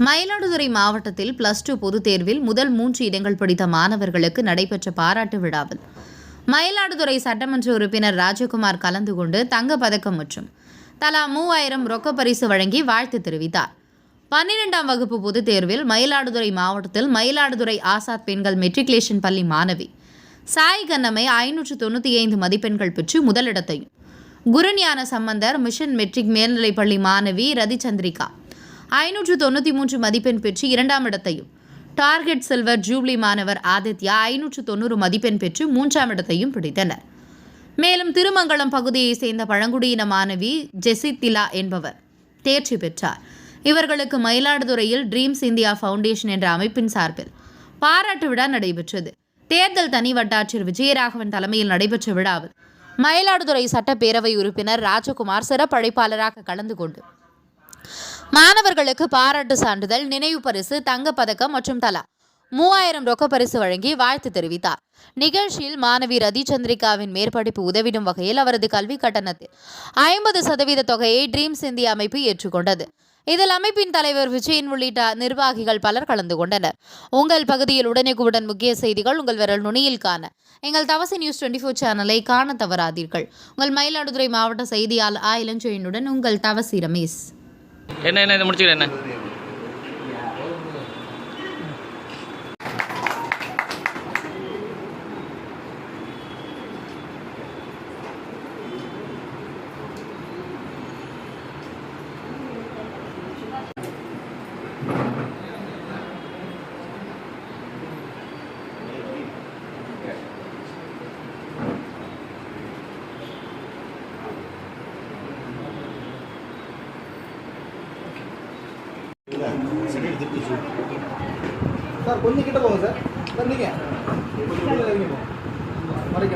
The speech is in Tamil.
மயிலாடுதுறை மாவட்டத்தில் +2 பொதுத் தேர்வில் முதல் 3 இடங்கள் பிடித்த மாணவர்களுக்கு நடைபெற்ற பாராட்டு விழாவில் மயிலாடுதுறை சட்டமன்ற உறுப்பினர் ராஜகுமார் கலந்து கொண்டு தங்கப் பதக்கம் மற்றும் தலா 3000 ரொக்க பரிசு வழங்கி வாழ்த்து தெரிவித்தார். 12ஆம் வகுப்பு பொதுத் தேர்வில் மயிலாடுதுறை மாவட்டத்தில் மயிலாடுதுறை ஆசாத் பெண்கள் மெட்ரிகுலேஷன் பள்ளி மாணவி சாய் கண்ணம்மை 595 மதிப்பெண்கள் பெற்று முதலிடத்தையும், குருஞான சம்பந்தர் மிஷன் மெட்ரிக் மேல்நிலைப்பள்ளி மாணவி ரதிச்சந்திரிகா 593 மதிப்பெண் பெற்று 2ஆம் இடத்தையும், டார்கெட் சில்வர் ஜூப்ளி மாணவர் ஆதித்யா 590 மதிப்பெண் பெற்று 3ஆம் இடத்தையும் பிடித்தனர். மேலும் திருமங்கலம் பகுதியைச் சேர்ந்த பழங்குடியின மாணவி ஜெசித்திலா என்பவர் தேர்ச்சி பெற்றார். இவர்களுக்கு மயிலாடுதுறையில் ட்ரீம்ஸ் இந்தியா ஃபவுண்டேஷன் என்ற அமைப்பின் சார்பில் பாராட்டு விழா நடைபெற்றது. தேர்தல் தனி வட்டாட்சியர் விஜயராகவன் தலைமையில் நடைபெற்ற விழாவில் மயிலாடுதுறை சட்டப்பேரவை உறுப்பினர் ராஜகுமார் சிறப்பு அழைப்பாளராக கலந்து கொண்டு மாணவர்களுக்கு பாராட்டு சான்றிதழ், நினைவு பரிசு, தங்கப் பதக்கம் மற்றும் தலா 3000 ரொக்க பரிசு வழங்கி வாழ்த்து தெரிவித்தார். நிகழ்ச்சியில் மாணவி ரதிச்சந்திரிகாவின் மேற்படிப்பு உதவிடும் வகையில் அவரது கல்வி கட்டணத்தில் 50% தொகையை ட்ரீம்ஸ் இந்தியா அமைப்பு ஏற்றுக்கொண்டது. இதில் அமைப்பின் தலைவர் விஜயன் உள்ளிட்ட நிர்வாகிகள் பலர் கலந்து கொண்டனர். உங்கள் பகுதியில் உடனுக்குடன் முக்கிய செய்திகள் உங்கள் விரல் நுனியில் காண எங்கள் தவசி நியூஸ் 24 சேனலை காண தவறாதீர்கள். உங்கள் மயிலாடுதுறை மாவட்ட செய்தியாளர் இளஞ்செழியனுடன் உங்கள் தவசி ரமேஷ். என்ன இதை முடிச்சுக்கிறேன். என்ன சார் கொஞ்சம் கிட்ட போங்க சார். சார் நீங்கள் மறைக்க